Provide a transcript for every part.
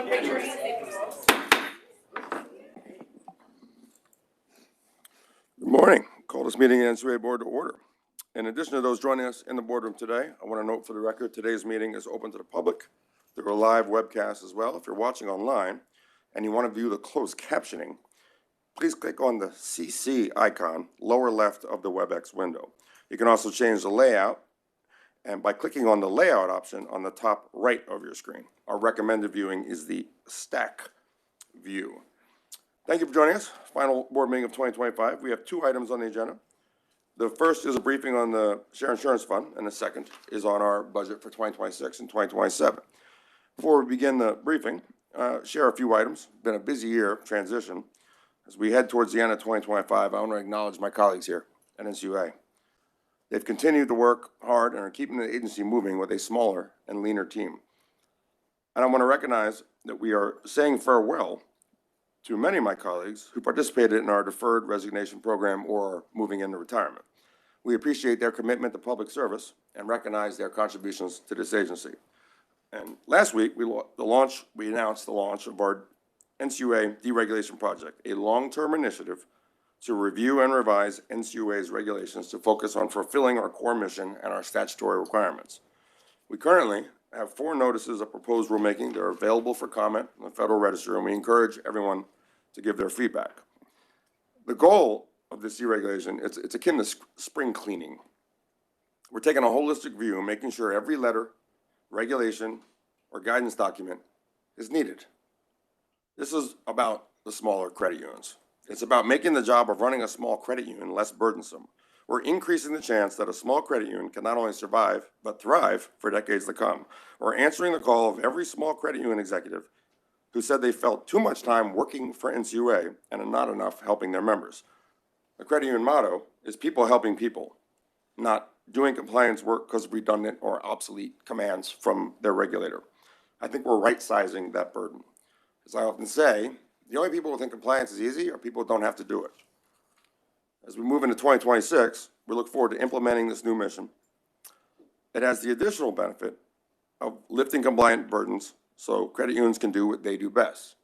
Good morning. Call this meeting of the NCUA Board to order. In addition to those joining us in the boardroom today, I want to note for the record today's meeting is open to the public through a live webcast as well. If you're watching online and you want to view the closed captioning, please click on the CC icon lower left of the WebEx window. You can also change the layout and by clicking on the layout option on the top right of your screen. Our recommended viewing is the stack view. Thank you for joining us. Final board meeting of 2025. We have two items on the agenda. The first is a briefing on the Share Insurance Fund, and the second is on our budget for 2026 and 2027. Before we begin the briefing, share a few items. It's been a busy year of transition. As we head towards the end of 2025, I want to acknowledge my colleagues here at NCUA. They've continued to work hard and are keeping the agency moving with a smaller and leaner team. And I want to recognize that we are saying farewell to many of my colleagues who participated in our deferred resignation program or are moving into retirement. We appreciate their commitment to public service and recognize their contributions to this agency. And last week, we announced the launch of our NCUA deregulation project, a long-term initiative to review and revise NCUA's regulations to focus on fulfilling our core mission and our statutory requirements. We currently have 4 notices of proposed rulemaking that are available for comment in the Federal Register, and we encourage everyone to give their feedback. The goal of this deregulation, it's akin to spring cleaning. We're taking a holistic view, making sure every letter, regulation, or guidance document is needed. This is about the smaller credit unions. It's about making the job of running a small credit union less burdensome. We're increasing the chance that a small credit union can not only survive, but thrive for decades to come. We're answering the call of every small credit union executive who said they felt too much time working for NCUA and not enough helping their members. The credit union motto is people helping people, not doing compliance work because of redundant or obsolete commands from their regulator. I think we're right-sizing that burden. As I often say, the only people who think compliance is easy are people who don't have to do it. As we move into 2026, we look forward to implementing this new mission. It has the additional benefit of lifting compliant burdens so credit unions can do what they do best.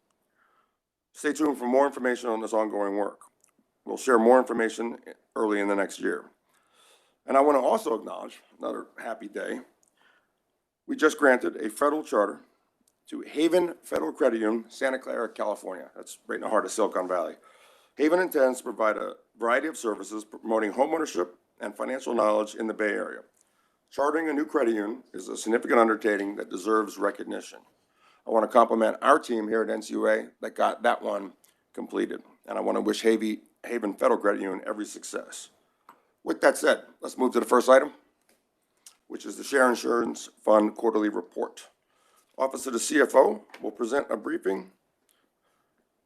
Stay tuned for more information on this ongoing work. We'll share more information early in the next year. And I want to also acknowledge another happy day. We just granted a federal charter to Haven Federal Credit Union, Santa Clara, California. That's right in the heart of Silicon Valley. Haven intends to provide a variety of services promoting homeownership and financial knowledge in the Bay Area. Chartering a new credit union is a significant undertaking that deserves recognition. I want to compliment our team here at NCUA that got that one completed. And I want to wish Haven Federal Credit Union every success. With that said, let's move to the first item, which is the Share Insurance Fund Quarterly Report. Office of the CFO will present a briefing.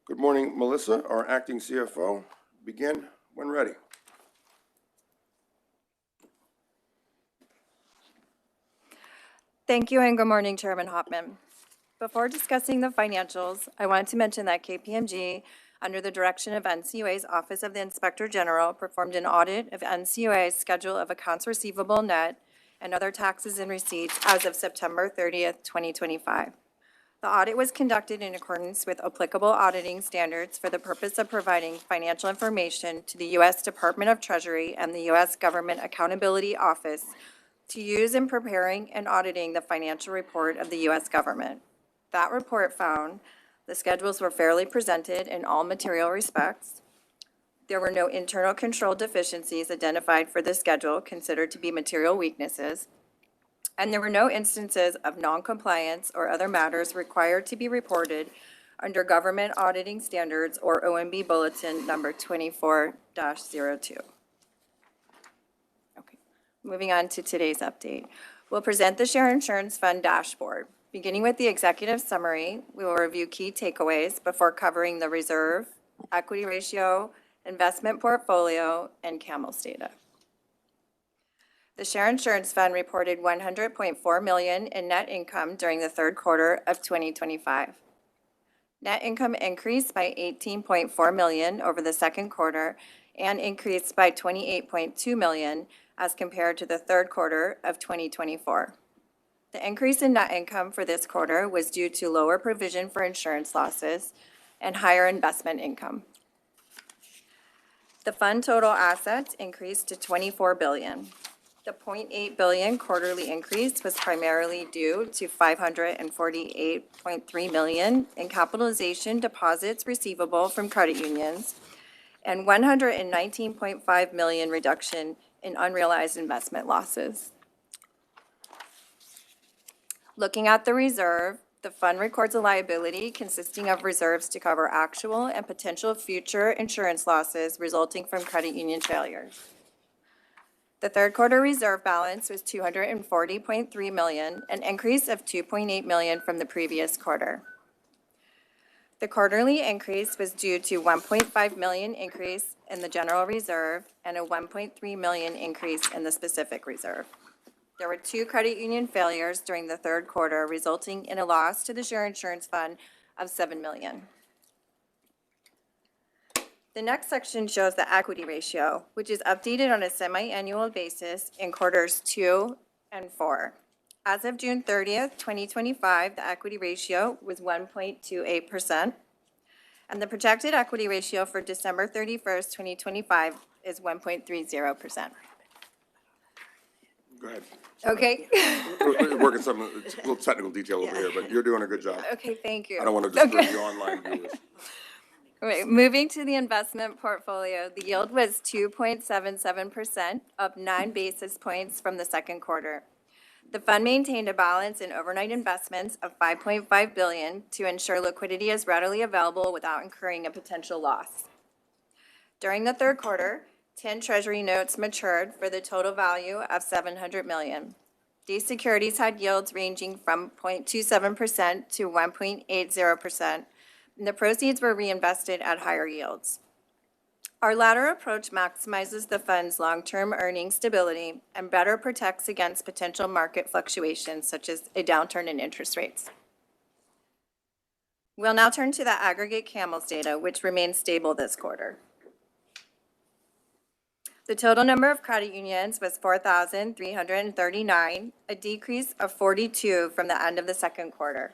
Good morning, Melissa, our acting CFO. Begin when ready. Thank you and good morning, Chairman Hoffman. Before discussing the financials, I want to mention that KPMG, under the direction of NCUA's Office of the Inspector General, performed an audit of NCUA's schedule of accounts receivable net and other taxes and receipts as of September 30th, 2025. The audit was conducted in accordance with applicable auditing standards for the purpose of providing financial information to the U.S. Department of Treasury and the U.S. Government Accountability Office to use in preparing and auditing the financial report of the U.S. government. That report found the schedules were fairly presented in all material respects. There were no internal control deficiencies identified for the schedule considered to be material weaknesses, and there were no instances of noncompliance or other matters required to be reported under Government Auditing Standards or OMB Bulletin number 24-02. Okay, moving on to today's update. We'll present the Share Insurance Fund dashboard. Beginning with the executive summary, we will review key takeaways before covering the reserve, equity ratio, investment portfolio, and CAMELS data. The Share Insurance Fund reported $100.4 million in net income during the third quarter of 2025. Net income increased by $18.4 million over the second quarter and increased by $28.2 million as compared to the third quarter of 2024. The increase in net income for this quarter was due to lower provision for insurance losses and higher investment income. The fund total assets increased to $24 billion. The $0.8 billion quarterly increase was primarily due to $548.3 million in capitalization deposits receivable from credit unions and $119.5 million reduction in unrealized investment losses. Looking at the reserve, the fund records a liability consisting of reserves to cover actual and potential future insurance losses resulting from credit union failures. The third quarter reserve balance was $240.3 million, an increase of $2.8 million from the previous quarter. The quarterly increase was due to $1.5 million increase in the general reserve and a $1.3 million increase in the specific reserve. There were 2 credit union failures during the third quarter, resulting in a loss to the Share Insurance Fund of $7 million. The next section shows the equity ratio, which is updated on a semi-annual basis in quarters 2 and 4. As of June 30th, 2025, the equity ratio was 1.28%, and the projected equity ratio for December 31st, 2025 is 1.30%. Go ahead. Okay. We're working some, it's a little technical detail over here, but you're doing a good job. Okay, thank you. I don't want to disturb the online viewers. Right, moving to the investment portfolio, the yield was 2.77%, up 9 basis points from the second quarter. The fund maintained a balance in overnight investments of $5.5 billion to ensure liquidity is readily available without incurring a potential loss. During the third quarter, 10 Treasury notes matured for the total value of $700 million. These securities had yields ranging from 0.27% to 1.80%, and the proceeds were reinvested at higher yields. Our latter approach maximizes the fund's long-term earning stability and better protects against potential market fluctuations such as a downturn in interest rates. We'll now turn to the aggregate CAMELS data, which remains stable this quarter. The total number of credit unions was 4,339, a decrease of 42 from the end of the second quarter.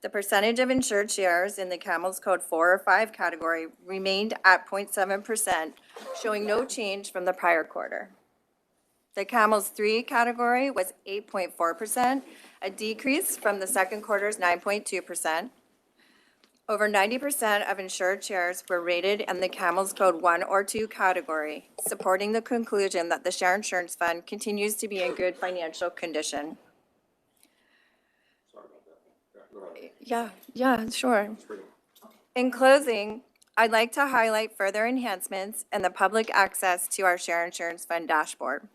The percentage of insured shares in the CAMELS Code 4 or 5 category remained at 0.7%, showing no change from the prior quarter. The CAMELS 3 category was 8.4%, a decrease from the second quarter's 9.2%. Over 90% of insured shares were rated in the CAMELS Code 1 or 2 category, supporting the conclusion that the Share Insurance Fund continues to be in good financial condition. Yeah, sure. In closing, I'd like to highlight further enhancements in the public access to our Share Insurance Fund dashboard.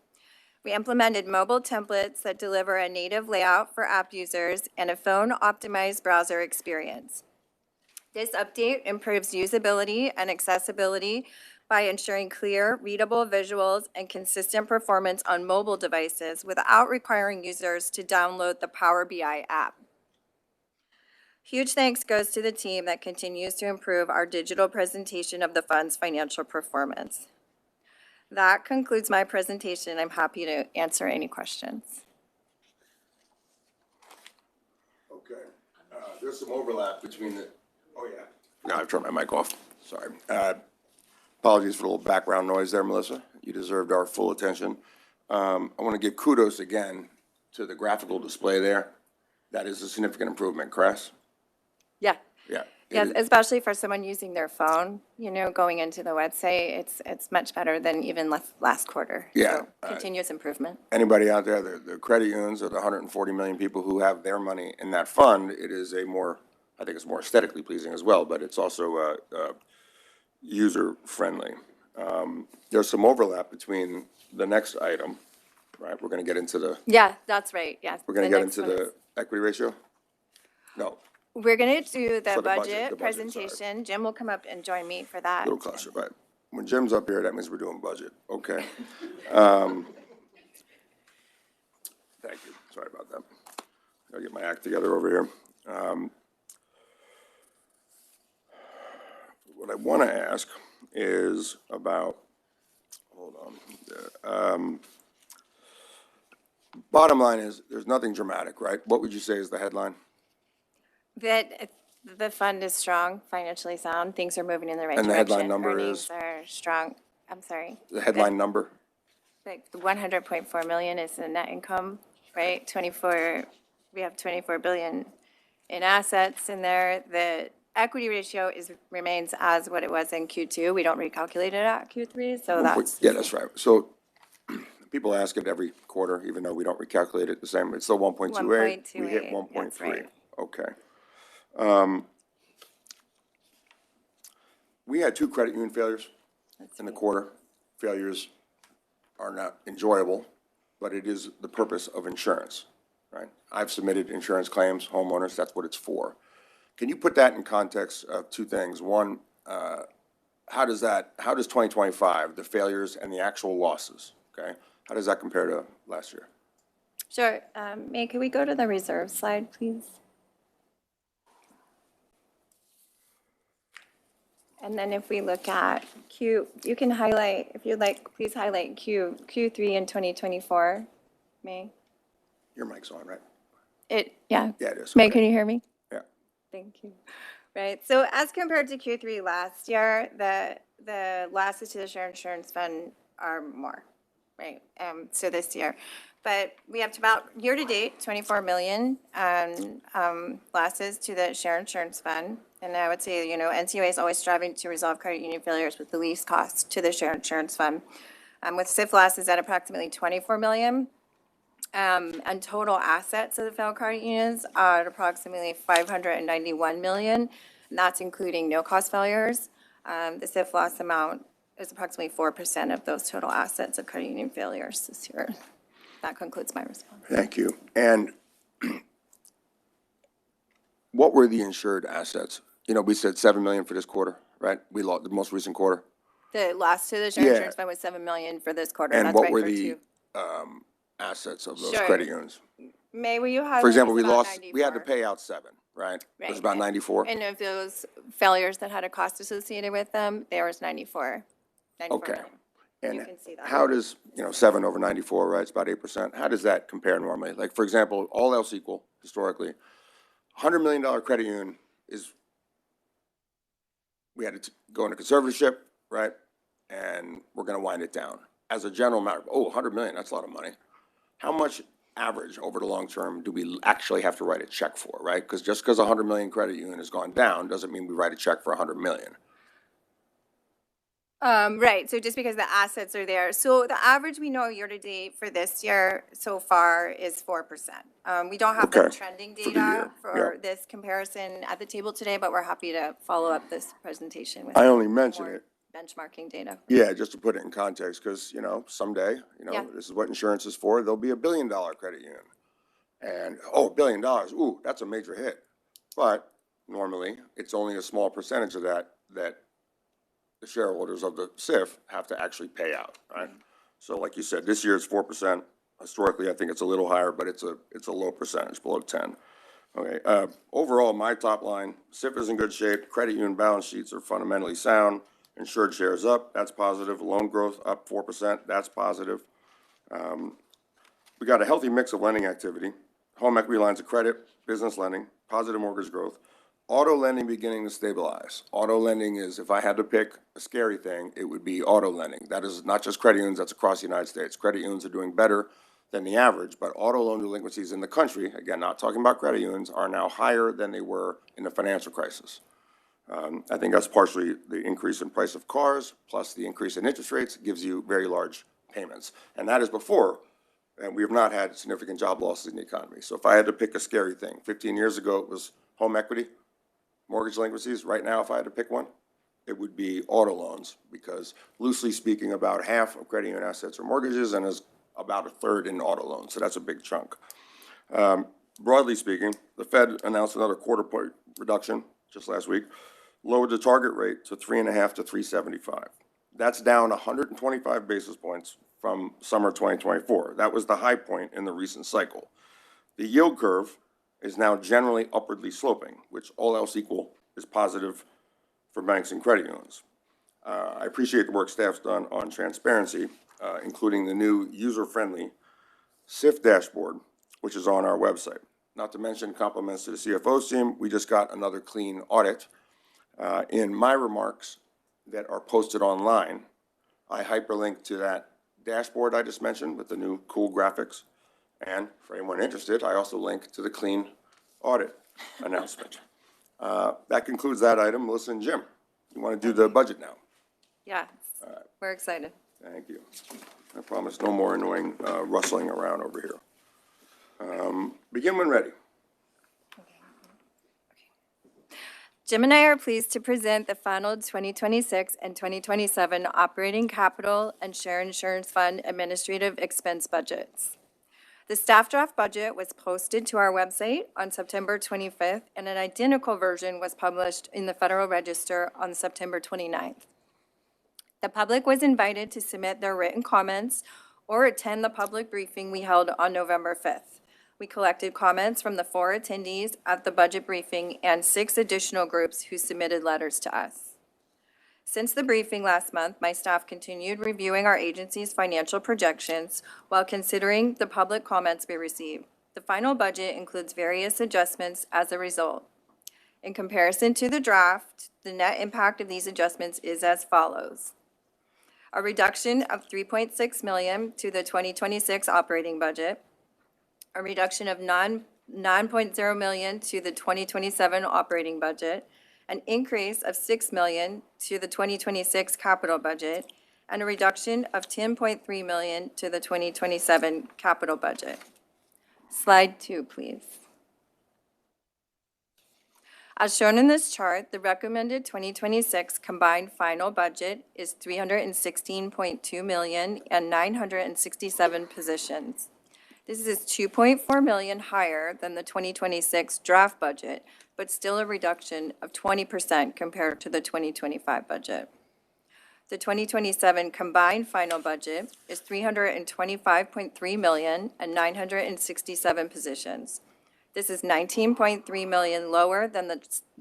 We implemented mobile templates that deliver a native layout for app users and a phone-optimized browser experience. This update improves usability and accessibility by ensuring clear, readable visuals and consistent performance on mobile devices without requiring users to download the Power BI app. Huge thanks goes to the team that continues to improve our digital presentation of the fund's financial performance. That concludes my presentation. I'm happy to answer any questions. Okay. There's some overlap between the, oh yeah. No, I've turned my mic off. Sorry. Apologies for a little background noise there, Melissa. You deserved our full attention. I want to give kudos again to the graphical display there. That is a significant improvement, Chris. Yeah. Yeah. Yes, especially for someone using their phone, going into the website, it's much better than even last quarter. Yeah. So, continuous improvement. Anybody out there, the credit unions of the 140 million people who have their money in that fund, it is I think it's more aesthetically pleasing as well, but it's also user-friendly. There's some overlap between the next item, right? We're going to get into the... Yeah, that's right, yes. We're going to get into the equity ratio? No. We're going to do the budget, budget presentation. Jim will come up and join me for that. A little closer, right. When Jim's up here, that means we're doing budget. Okay. Thank you. Sorry about that. I'll get my act together over here. What I want to ask is about, hold on, Bottom line is, there's nothing dramatic, right? What would you say is the headline? That the fund is strong, financially sound, things are moving in the right And the direction. headline number Earnings is? are strong. I'm sorry. The headline number? Like the 100.4 million is the net income, right? 24, we have 24 billion in assets in there. The equity ratio remains as what it was in Q2. We don't recalculate it at Q3, so that's. Yeah, that's right. So people ask it every quarter, even though we don't recalculate it the same. It's still 1.28. We hit 1.28, that's 1.3. right. Okay. We had 2 credit union failures in the quarter. Failures are not enjoyable, but it is the purpose of insurance, right? I've submitted insurance claims, homeowners, that's what it's for. Can you put that in context of 2 things? One, how does 2025, the failures and the actual losses, okay? How does that compare to last year? Sure. May, could we go to the reserve slide, please? And then if we look at you can highlight, if you'd like, please highlight Q3 in 2024, May. Your mic's on, right? Yeah. Yeah, it is. May, Okay. can you hear me? Yeah. Thank you. Right, so as compared to Q3 last year, the losses to the shared insurance fund are more, right? So this year. But we have to about, year-to-date, 24 million losses to the shared insurance fund. And I would say, NCUA is always striving to resolve credit union failures with the least cost to the shared insurance fund. With SIF losses at approximately 24 million, and total assets of the failed credit unions are at approximately 591 million, and that's including no-cost failures. The SIF loss amount is approximately 4% of those total assets of credit union failures this year. That concludes my response. Thank you. And what were the insured assets? We said 7 million for this quarter, right? We lost the most recent quarter. The loss to the shared Yeah. insurance fund was 7 million for this quarter. And That's what right, were for the two. assets of those Sure. credit unions? May, will you highlight? For example, it's about we had to 94. pay out 7, right? It was Right, about and- 94? And of those failures that had a cost associated with them, there was 94 Okay. million. And You can see that. how does, 7 over 94, right, it's about 8%. How does that compare normally? Like, for example, all else equal, historically, $100 million credit union is, we had to go into conservatorship, right? And we're going to wind it down. As a general matter, 100 million, that's a lot of money. How much average over the long term do we actually have to write a check for, right? Because just because 100 million credit union has gone down doesn't mean we write a check for 100 million. Right, so just because the assets are there. So the average we know year-to-date for this year so far is 4%. We don't have the Okay, trending for the data year, for yeah. this comparison at the table today, but we're happy to follow up this presentation with I only mention more it, benchmarking data. yeah, just to put it in context, because, someday, Yeah. this is what insurance is for, there'll be $1 billion credit union. And, $1 billion, ooh, that's a major hit. But normally, it's only a small percentage of that the shareholders of the SIF have to actually pay out, right? So like you said, this year it's 4%. Historically, I think it's a little higher, but it's a low percentage, below 10. Okay, overall, my top line, SIF is in good shape. Credit union balance sheets are fundamentally sound. Insured shares up, that's positive. Loan growth up 4%, that's positive. We got a healthy mix of lending activity. Home equity lines of credit, business lending, positive mortgage growth. Auto lending beginning to stabilize. Auto lending is, if I had to pick a scary thing, it would be auto lending. That is not just credit unions, that's across the United States. Credit unions are doing better than the average, but auto loan delinquencies in the country, again, not talking about credit unions, are now higher than they were in the financial crisis. I think that's partially the increase in price of cars, plus the increase in interest rates gives you very large payments. And that is before, and we have not had significant job losses in the economy. So if I had to pick a scary thing, 15 years ago it was home equity, mortgage delinquencies. Right now, if I had to pick one, it would be auto loans, because loosely speaking, about half of credit union assets are mortgages and is about a third in auto loans. So that's a big chunk. Broadly speaking, the Fed announced another quarter point reduction just last week, lowered the target rate to 3.5 to 3.75. That's down 125 basis points from summer 2024. That was the high point in the recent cycle. The yield curve is now generally upwardly sloping, which all else equal is positive for banks and credit unions. I appreciate the work staff's done on transparency, including the new user-friendly SIF dashboard, which is on our website. Not to mention compliments to the CFO's team. We just got another clean audit. In my remarks that are posted online, I hyperlink to that dashboard I just mentioned with the new cool graphics. And for anyone interested, I also link to the clean audit announcement. That concludes that item. Melissa and Jim, you want to do the budget now? Yes, we're excited. Thank you. I promise no more annoying rustling around over here. Begin when ready. Jim and I are pleased to present the final 2026 and 2027 operating capital and share insurance fund administrative expense budgets. The staff draft budget was posted to our website on September 25th, and an identical version was published in the Federal Register on September 29th. The public was invited to submit their written comments or attend the public briefing we held on November 5th. We collected comments from the 4 attendees at the budget briefing and 6 additional groups who submitted letters to us. Since the briefing last month, my staff continued reviewing our agency's financial projections while considering the public comments we received. The final budget includes various adjustments as a result. In comparison to the draft, the net impact of these adjustments is as follows. A reduction of $3.6 million to the 2026 operating budget, a reduction of $9.0 million to the 2027 operating budget, an increase of $6 million to the 2026 capital budget, and a reduction of $10.3 million to the 2027 capital budget. Slide 2, please. As shown in this chart, the recommended 2026 combined final budget is $316.2 million and 967 positions. This is $2.4 million higher than the 2026 draft budget, but still a reduction of 20% compared to the 2025 budget. The 2027 combined final budget is $325.3 million and 967 positions. This is $19.3 million lower than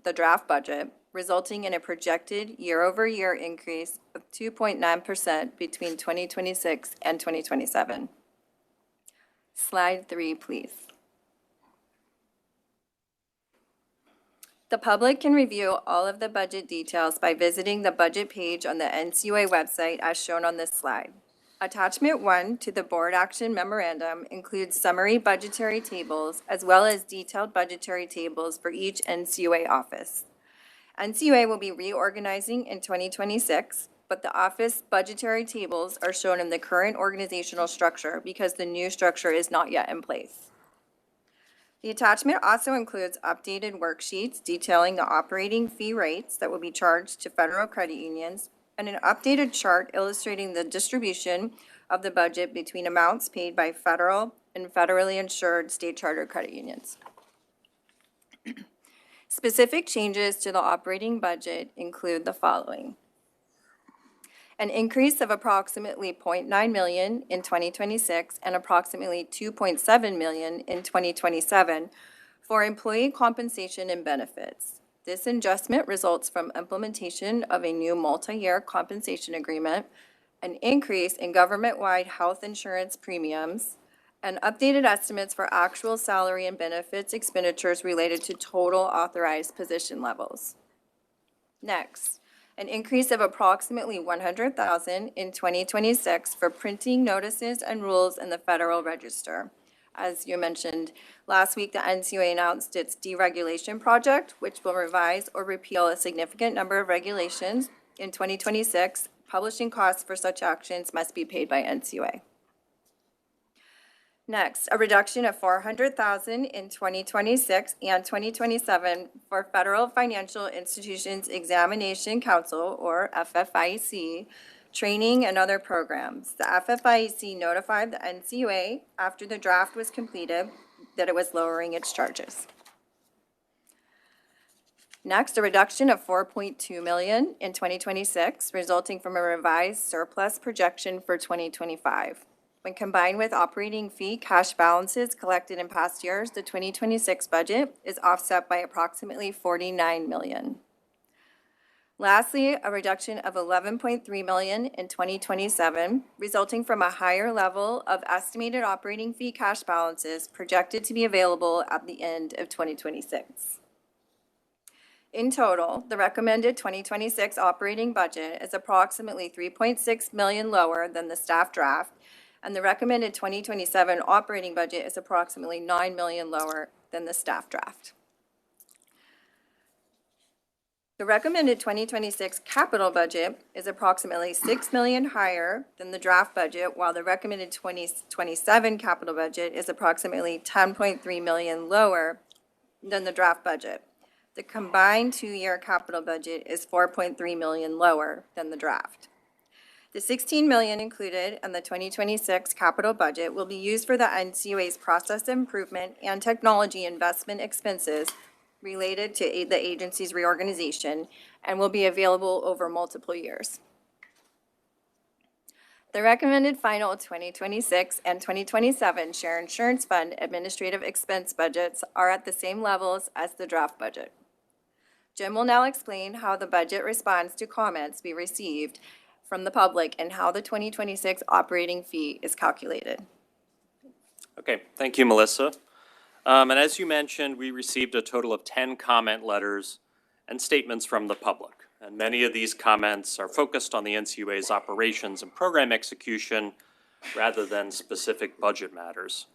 the draft budget, resulting in a projected year-over-year increase of 2.9% between 2026 and 2027. Slide 3, please. The public can review all of the budget details by visiting the budget page on the NCUA website as shown on this slide. Attachment 1 to the Board Action Memorandum includes summary budgetary tables as well as detailed budgetary tables for each NCUA office. NCUA will be reorganizing in 2026, but the office budgetary tables are shown in the current organizational structure because the new structure is not yet in place. The attachment also includes updated worksheets detailing the operating fee rates that will be charged to federal credit unions and an updated chart illustrating the distribution of the budget between amounts paid by federal and federally insured state chartered credit unions. Specific changes to the operating budget include the following. An increase of approximately $0.9 million in 2026 and approximately $2.7 million in 2027 for employee compensation and benefits. This adjustment results from implementation of a new multi-year compensation agreement, an increase in government-wide health insurance premiums, and updated estimates for actual salary and benefits expenditures related to total authorized position levels. Next, an increase of approximately $100,000 in 2026 for printing notices and rules in the Federal Register. As you mentioned, last week the NCUA announced its deregulation project, which will revise or repeal a significant number of regulations. In 2026, publishing costs for such actions must be paid by NCUA. Next, a reduction of $400,000 in 2026 and 2027 for Federal Financial Institutions Examination Council, or FFIEC, training and other programs. The FFIEC notified the NCUA after the draft was completed that it was lowering its charges. Next, a reduction of $4.2 million in 2026, resulting from a revised surplus projection for 2025. When combined with operating fee cash balances collected in past years, the 2026 budget is offset by approximately $49 million. Lastly, a reduction of $11.3 million in 2027, resulting from a higher level of estimated operating fee cash balances projected to be available at the end of 2026. In total, the recommended 2026 operating budget is approximately $3.6 million lower than the staff draft, and the recommended 2027 operating budget is approximately $9 million lower than the staff draft. The recommended 2026 capital budget is approximately $6 million higher than the draft budget, while the recommended 2027 capital budget is approximately $10.3 million lower than the draft budget. The combined two-year capital budget is $4.3 million lower than the draft. The $16 million included in the 2026 capital budget will be used for the NCUA's process improvement and technology investment expenses related to the agency's reorganization and will be available over multiple years. The recommended final 2026 and 2027 Share Insurance Fund administrative expense budgets are at the same levels as the draft budget. Jim will now explain how the budget responds to comments we received from the public and how the 2026 operating fee is calculated. Okay, thank you, Melissa. And as you mentioned, we received a total of 10 comment letters and statements from the public. And many of these comments are focused on the NCUA's operations and program execution rather than specific budget matters.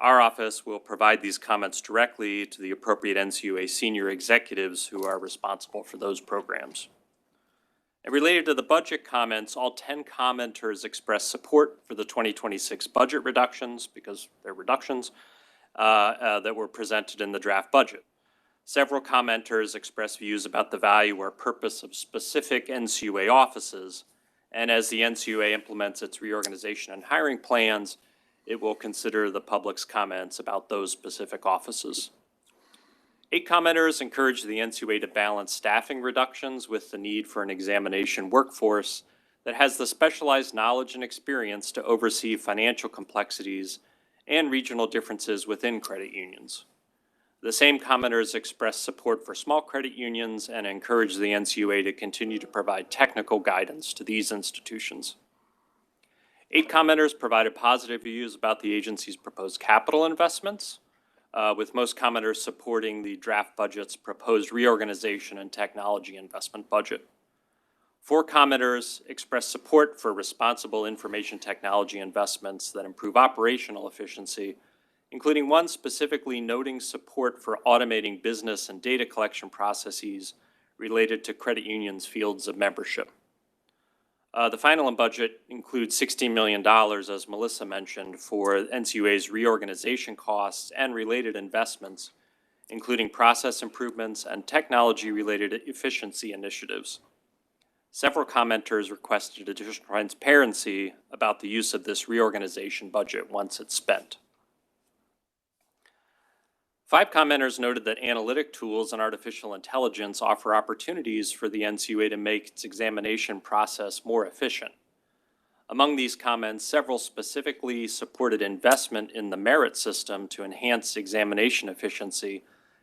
Our office will provide these comments directly to the appropriate NCUA senior executives who are responsible for those programs. And related to the budget comments, all 10 commenters expressed support for the 2026 budget reductions, because they're reductions, that were presented in the draft budget. Several commenters expressed views about the value or purpose of specific NCUA offices, and as the NCUA implements its reorganization and hiring plans, it will consider the public's comments about those specific offices. 8 commenters encouraged the NCUA to balance staffing reductions with the need for an examination workforce that has the specialized knowledge and experience to oversee financial complexities and regional differences within credit unions. The same commenters expressed support for small credit unions and encouraged the NCUA to continue to provide technical guidance to these institutions. 8 commenters provided positive views about the agency's proposed capital investments, with most commenters supporting the draft budget's proposed reorganization and technology investment budget. 4 commenters expressed support for responsible information technology investments that improve operational efficiency, including one specifically noting support for automating business and data collection processes related to credit unions' fields of membership. The final budget includes $16 million, as Melissa mentioned, for NCUA's reorganization costs and related investments, including process improvements and technology-related efficiency initiatives. Several commenters requested additional transparency about the use of this reorganization budget once it's spent. 5 commenters noted that analytic tools and artificial intelligence offer opportunities for the NCUA to make its examination process more efficient. Among these comments, several specifically supported investment in the merit system to enhance examination efficiency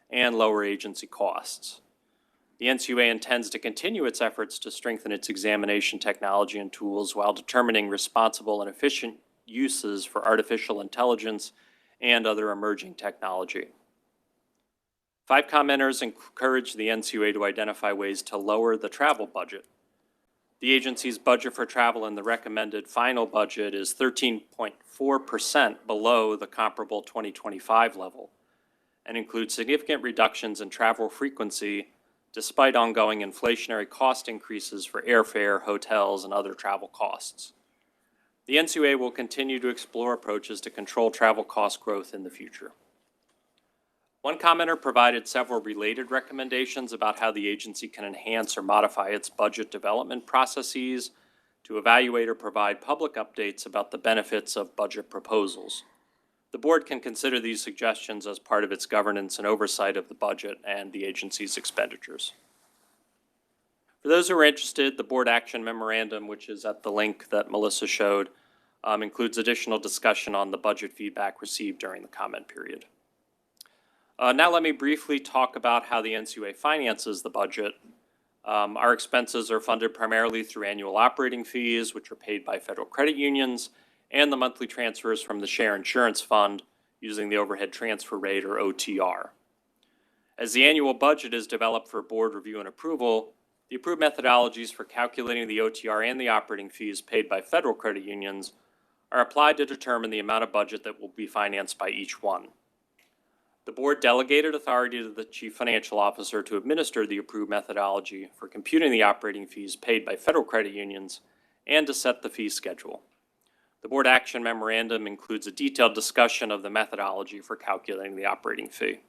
and lower agency costs. The NCUA intends to continue its efforts to strengthen its examination technology and tools while determining responsible and efficient uses for artificial intelligence and other emerging technology. 5 commenters encouraged the NCUA to identify ways to lower the travel budget. The agency's budget for travel in the recommended final budget is 13.4% below the comparable 2025 level and includes significant reductions in travel frequency despite ongoing inflationary cost increases for airfare, hotels, and other travel costs. The NCUA will continue to explore approaches to control travel cost growth in the future. One commenter provided several related recommendations about how the agency can enhance or modify its budget development processes to evaluate or provide public updates about the benefits of budget proposals. The board can consider these suggestions as part of its governance and oversight of the budget and the agency's expenditures. For those who are interested, the board action memorandum, which is at the link that Melissa showed, includes additional discussion on the budget feedback received during the comment period. Now let me briefly talk about how the NCUA finances the budget. Our expenses are funded primarily through annual operating fees, which are paid by federal credit unions, and the monthly transfers from the Share Insurance Fund using the overhead transfer rate, or OTR. As the annual budget is developed for board review and approval, the approved methodologies for calculating the OTR and the operating fees paid by federal credit unions are applied to determine the amount of budget that will be financed by each one. The board delegated authority to the Chief Financial Officer to administer the approved methodology for computing the operating fees paid by federal credit unions and to set the fee schedule. The board action memorandum includes a detailed discussion of the methodology for calculating the operating fee.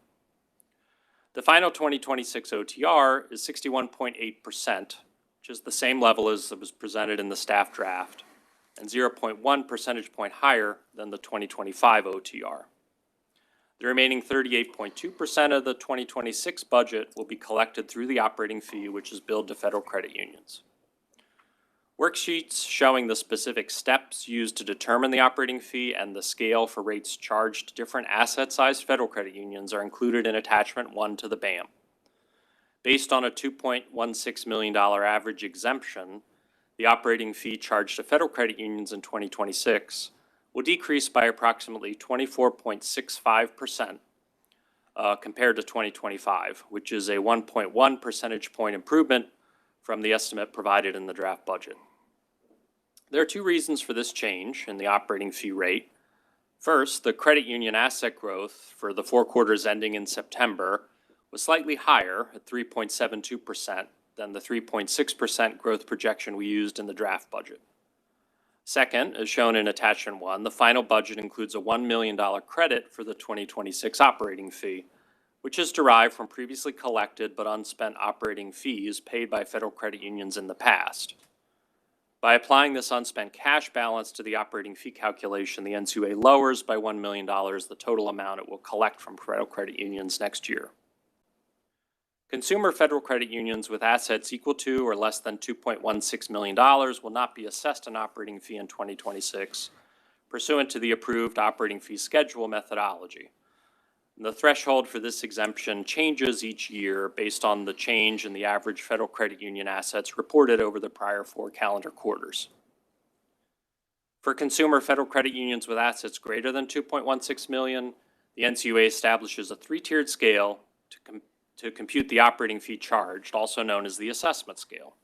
The final 2026 OTR is 61.8%, which is the same level as was presented in the staff draft, and 0.1 percentage point higher than the 2025 OTR. The remaining 38.2% of the 2026 budget will be collected through the operating fee, which is billed to federal credit unions. Worksheets showing the specific steps used to determine the operating fee and the scale for rates charged to different asset-sized federal credit unions are included in Attachment 1 to the BAM. Based on a $2.16 million average exemption, the operating fee charged to federal credit unions in 2026 will decrease by approximately 24.65% compared to 2025, which is a 1.1 percentage point improvement from the estimate provided in the draft budget. There are two reasons for this change in the operating fee rate. First, the credit union asset growth for the 4 quarters ending in September was slightly higher at 3.72% than the 3.6% growth projection we used in the draft budget. Second, as shown in Attachment 1, the final budget includes a $1 million credit for the 2026 operating fee, which is derived from previously collected but unspent operating fees paid by federal credit unions in the past. By applying this unspent cash balance to the operating fee calculation, the NCUA lowers by $1 million the total amount it will collect from federal credit unions next year. Consumer federal credit unions with assets equal to or less than $2.16 million will not be assessed an operating fee in 2026, pursuant to the approved operating fee schedule methodology. The threshold for this exemption changes each year based on the change in the average federal credit union assets reported over the prior 4 calendar quarters. For consumer federal credit unions with assets greater than $2.16 million, the NCUA establishes a 3-tiered scale to compute the operating fee charged, also known as the assessment scale.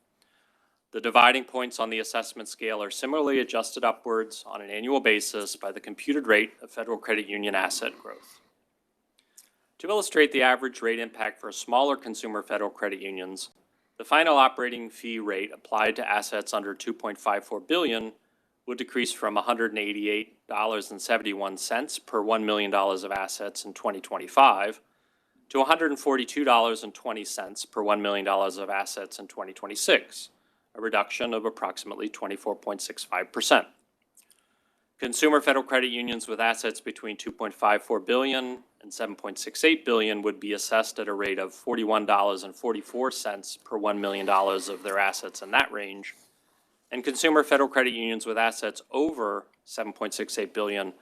The dividing points on the assessment scale are similarly adjusted upwards on an annual basis by the computed rate of federal credit union asset growth. To illustrate the average rate impact for smaller consumer federal credit unions, the final operating fee rate applied to assets under $2.54 billion would decrease from $188.71 per $1 million of assets in 2025 to $142.20 per $1 million of assets in 2026, a reduction of approximately 24.65%. Consumer federal credit unions with assets between $2.54 billion and $7.68 billion would be assessed at a rate of $41.44 per $1 million of their assets in that range, and consumer federal credit unions with assets over $7.68 billion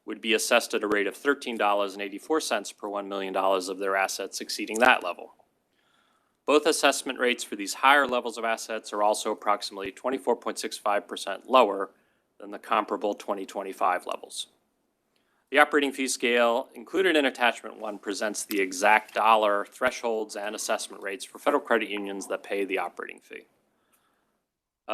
would be assessed at a rate of $13.84 per $1 million of their assets exceeding that level. Both assessment rates for these higher levels of assets are also approximately 24.65% lower than the comparable 2025 levels. The operating fee scale included in Attachment 1 presents the exact dollar thresholds and assessment rates for federal credit unions that pay the operating fee.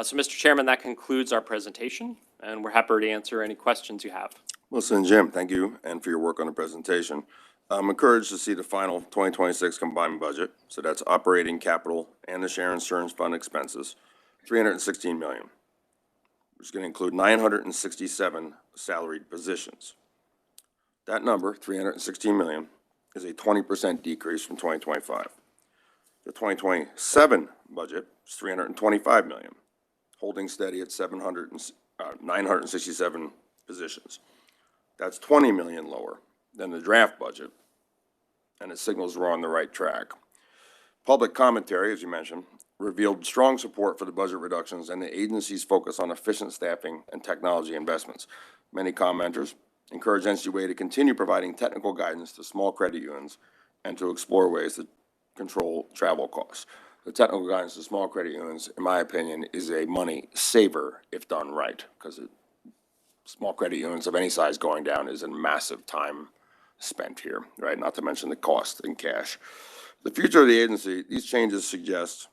So, Mr. Chairman, that concludes our presentation, and we're happy to answer any questions you have. Melissa and Jim, thank you, and for your work on the presentation. I'm encouraged to see the final 2026 combined budget, so that's operating capital and the Share Insurance Fund expenses, $316 million, which is going to include 967 salaried positions. That number, $316 million, is a 20% decrease from 2025. The 2027 budget is $325 million, holding steady at 967 positions. That's $20 million lower than the draft budget, and it signals we're on the right track. Public commentary, as you mentioned, revealed strong support for the budget reductions and the agency's focus on efficient staffing and technology investments. Many commenters encourage NCUA to continue providing technical guidance to small credit unions and to explore ways to control travel costs. the technical guidance to small credit unions, in my opinion, is a money saver if done right, because small credit unions of any size going down is a massive time spent here, right? Not to mention the cost in cash. The future of the agency, these changes suggest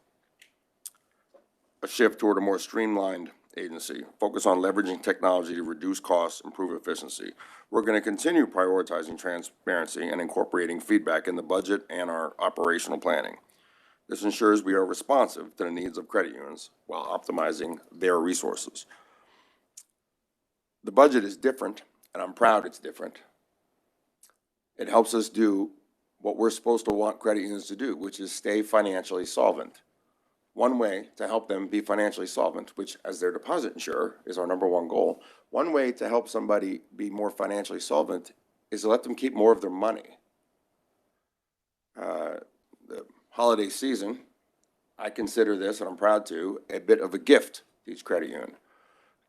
a shift toward a more streamlined agency, focus on leveraging technology to reduce costs, improve efficiency. We're going to continue prioritizing transparency and incorporating feedback in the budget and our operational planning. This ensures we are responsive to the needs of credit unions while optimizing their resources. The budget is different, and I'm proud it's different. It helps us do what we're supposed to want credit unions to do, which is stay financially solvent. One way to help them be financially solvent, which as their deposit insurer is our #1 goal, one way to help somebody be more financially solvent is to let them keep more of their money. The holiday season, I consider this, and I'm proud to, a bit of a gift to each credit union.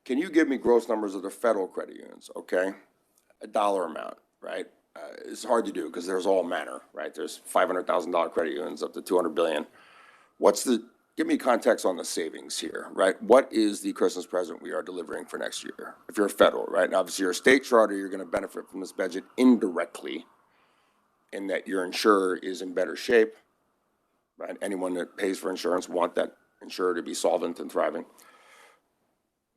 Can you give me gross numbers of the federal credit unions, okay? A dollar amount, right? It's hard to do because there's all manner, right? There's $500,000 credit unions up to $200 billion. Give me context on the savings here, right? What is the Christmas present we are delivering for next year? If you're a federal, right? And obviously, you're a state charter, you're going to benefit from this budget indirectly in that your insurer is in better shape, right? Anyone that pays for insurance want that insurer to be solvent and thriving.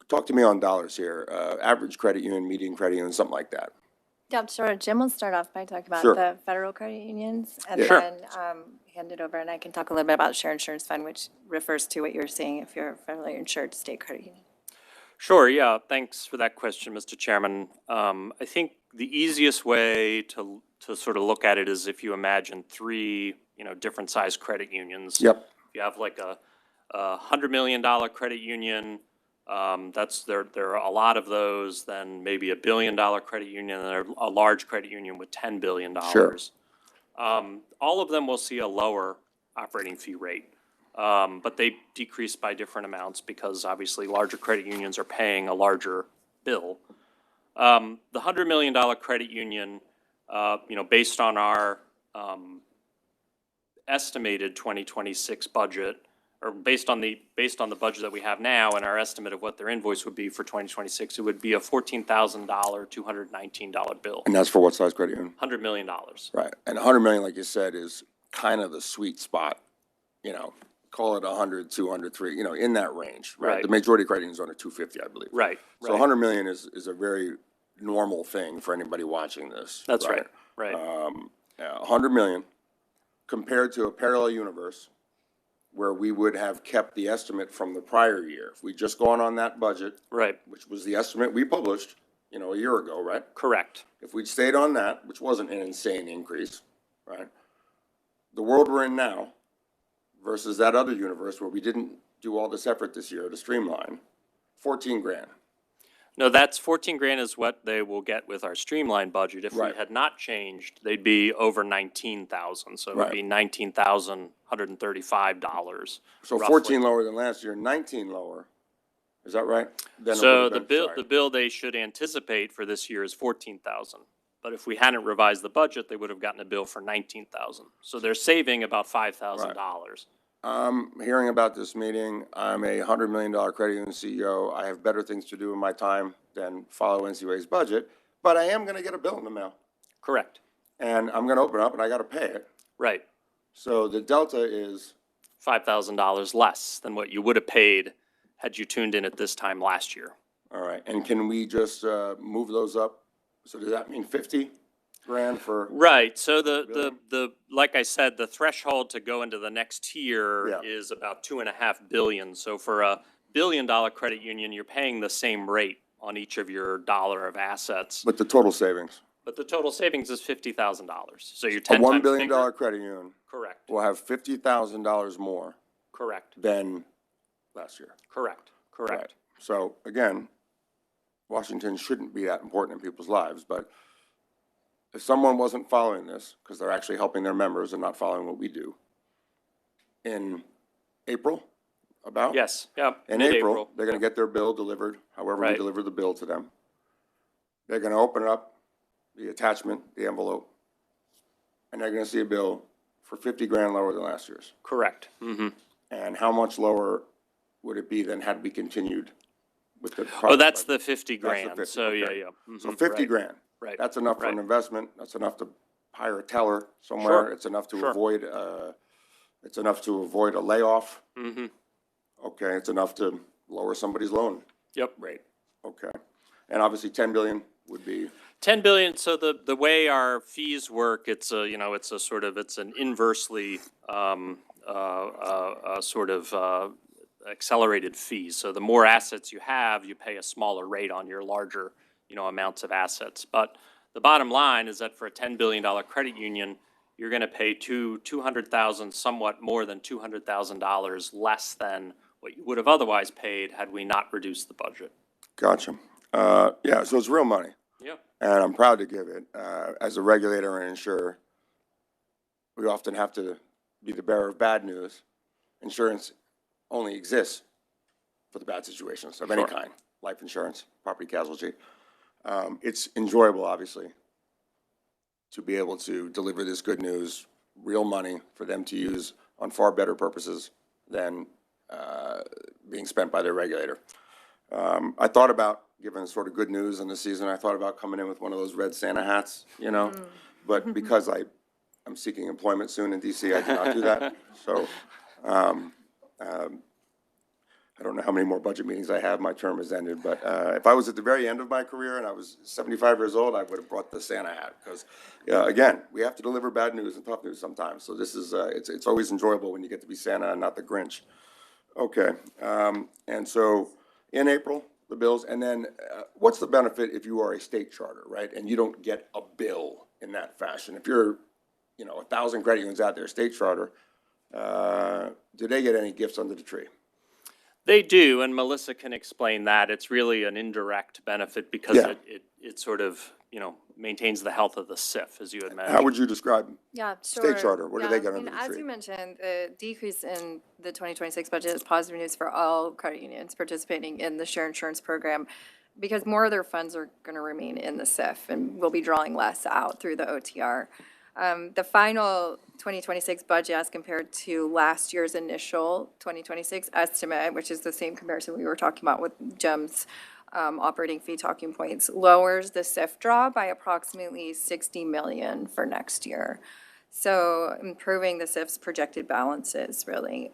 Talk to me on dollars here. Average credit union, median credit union, something like that. Yeah, sure. Jim will start off by talking about Sure. the federal credit unions, and Yeah. Sure. then hand it over, and I can talk a little bit about Share Insurance Fund, which refers to what you're saying if you're a federally insured state credit union. Sure, yeah, thanks for that question, Mr. Chairman. I think the easiest way to sort of look at it is if you imagine three, different size credit unions. Yep. If you have like a $100 million credit union, there are a lot of those, then maybe a $1 billion credit union, and a large credit union with $10 billion. Sure. All of them will see a lower operating fee rate. But they decrease by different amounts because obviously larger credit unions are paying a larger bill. The $100 million credit union, based on our estimated 2026 budget, or based on the budget that we have now and our estimate of what their invoice would be for 2026, it would be a $14,000, $219 bill. And that's for what size credit union? $100 million. Right. And 100 million, like you said, is kind of the sweet spot, call it 100, 200, 300, in that range, right? Right. The majority of credit unions are under 250, I believe. Right. So 100 million is a very normal thing for anybody watching this. That's right. Right. 100 million compared to a parallel universe where we would have kept the estimate from the prior year. If we just gone on that budget, Right. which was the estimate we published, a year ago, right? Correct. If we'd stayed on that, which wasn't an insane increase, right? The world we're in now versus that other universe where we didn't do all this effort this year to streamline, 14 grand. No, that's 14 grand is what they will get with our streamlined budget. If we Right. had not changed, they'd be over 19,000. So it would Right. be $19,135. So roughly. 14 lower than last year, 19 lower. Is that right? Then it So would've the been- bill, sorry. the bill they should anticipate for this year is 14,000. But if we hadn't revised the budget, they would have gotten a bill for 19,000. So they're saving about $5,000. Hearing about this meeting, I'm a $100 million credit union CEO. I have better things to do in my time than follow NCUA's budget, but I am going to get a bill in the mail. Correct. And I'm going to open it up and I got to pay it. Right. So the delta is, $5,000 less than what you would have paid had you tuned in at this time last year. all right, and can we just move those up? So does that mean 50 grand for, Right, so like I said, the threshold to go into the next tier Yeah. is about $2.5 billion. So for a $1 billion credit union, you're paying the same rate on each of your dollar of assets. but the total savings? But the total savings is $50,000. So you're A 10 $1 times billion bigger. credit union Correct, will have $50,000 more correct, than last year. correct, Right. correct. So again, Washington shouldn't be that important in people's lives, but if someone wasn't following this, because they're actually helping their members and not following what we do, in April, about? Yes, yeah, In mid-April. April, they're gonna get their bill delivered, however we Right. deliver the bill to them. They're gonna open it up, the attachment, the envelope, and they're gonna see a bill for 50 grand lower than last year's. Correct. Mm-hmm. And how much lower would it be than had we continued with the Oh, project? that's the 50 That's the grand, 50, so, yeah, okay. yeah. So Mhm, 50 right, grand. Right. That's enough for an Right. investment. That's enough to hire a teller somewhere. Sure, It's enough to sure. avoid, it's enough to avoid a layoff. Mm-hmm, Okay, it's enough to lower somebody's loan yep. rate. Okay. And obviously 10 billion would be, 10 billion, so the way our fees work, it's a, it's a sort of, it's an inversely, sort of, accelerated fee. So the more assets you have, you pay a smaller rate on your larger, amounts of assets. But the bottom line is that for a $10 billion credit union, you're gonna pay 200,000, somewhat more than $200,000 less than what you would have otherwise paid had we not reduced the budget. gotcha. Yeah, so it's real money. Yeah. And I'm proud to give it. As a regulator and insurer, we often have to be the bearer of bad news. Insurance only exists for the bad situations of any Sure. kind, life insurance, property casualty. It's enjoyable, obviously, to be able to deliver this good news, real money for them to use on far better purposes than being spent by their regulator. I thought about giving sort of good news in the season. I thought about coming in with one of those red Santa hats, but because I'm seeking employment soon in DC, I cannot do that. So I don't know how many more budget meetings I have. My term has ended. But if I was at the very end of my career and I was 75 years old, I would have brought the Santa hat because, again, we have to deliver bad news and tough news sometimes. So this is it's always enjoyable when you get to be Santa and not the Grinch. Okay, and so in April, the bills, and then what's the benefit if you are a state charter, right? And you don't get a bill in that fashion. If you're, 1,000 credit unions out there, state charter, do they get any gifts under the tree? They do, and Melissa can explain that. It's really an indirect benefit because Yeah. it sort of, maintains the health of the SIF, as you had How mentioned. would you describe? Yeah, State sure. charter, what do they Yeah, get I under mean, the as tree? you mentioned, the decrease in the 2026 budget is positive news for all credit unions participating in the share insurance program because more of their funds are going to remain in the SIF and will be drawing less out through the OTR. The final 2026 budget as compared to last year's initial 2026 estimate, which is the same comparison we were talking about with Jim's operating fee talking points, lowers the SIF draw by approximately 60 million for next year. So improving the SIF's projected balances, really.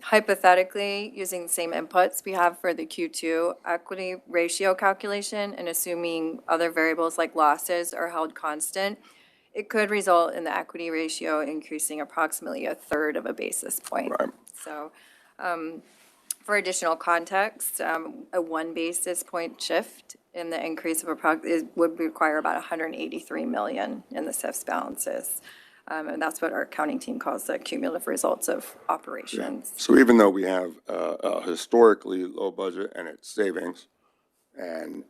Hypothetically, using the same inputs we have for the Q2 equity ratio calculation and assuming other variables like losses are held constant, it could result in the equity ratio increasing approximately a third of a basis point. Right. So for additional context, a 1 basis point shift in the increase of would require about 183 million in the SIF's balances. And that's what our accounting team calls the cumulative results of operations. So even though we have a historically low budget and it's savings, and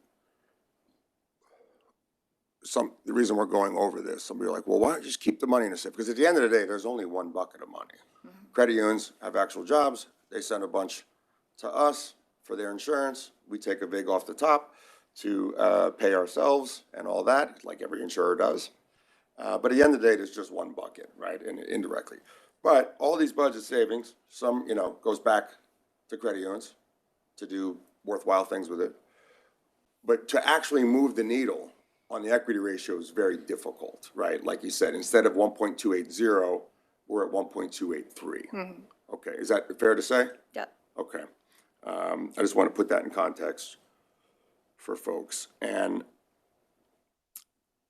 the reason we're going over this, somebody are like, well, why don't you just keep the money in the SIF? Because at the end of the day, there's only one bucket of money. Credit unions have actual jobs. They send a bunch to us for their insurance. We take a vig off the top to pay ourselves and all that, like every insurer does. But at the end of the day, there's just one bucket, right, and indirectly. But all these budget savings, some, goes back to credit unions to do worthwhile things with it. But to actually move the needle on the equity ratio is very difficult, right? Like you said, instead of 1.280, we're at 1.283. Okay, is that fair to say? Yeah. Okay. I just want to put that in context for folks. And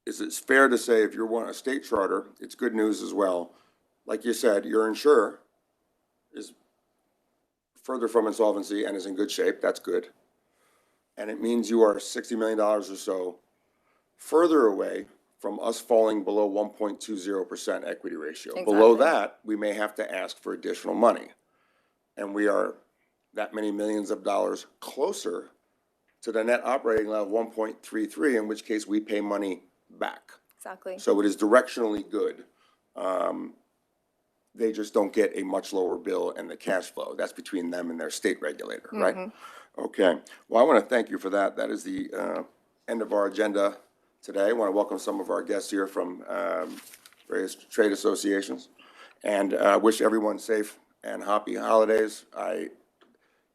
is it fair to say if you're a state charter, it's good news as well. Like you said, your insurer is further from insolvency and is in good shape. That's good. And it means you are $60 million or so further away from us falling below 1.20% equity ratio. Below Exactly. that, we may have to ask for additional money. And we are that many millions of dollars closer to the net operating level of 1.33, in which case we pay money back. Exactly. So it is directionally good. They just don't get a much lower bill and the cash flow. That's between them and their state regulator, right? Okay. Well, I want to thank you for that. That is the end of our agenda today. I want to welcome some of our guests here from various trade associations and wish everyone safe and happy holidays. I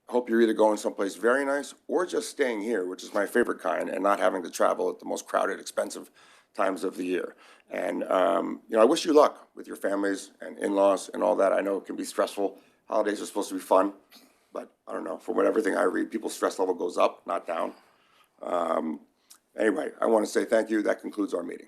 hope you're either going someplace very nice or just staying here, which is my favorite kind, and not having to travel at the most crowded, expensive times of the year. And, I wish you luck with your families and in-laws and all that. I know it can be stressful. Holidays are supposed to be fun, but I don't know. From everything I read, people's stress level goes up, not down. Anyway, I want to say thank you. That concludes our meeting.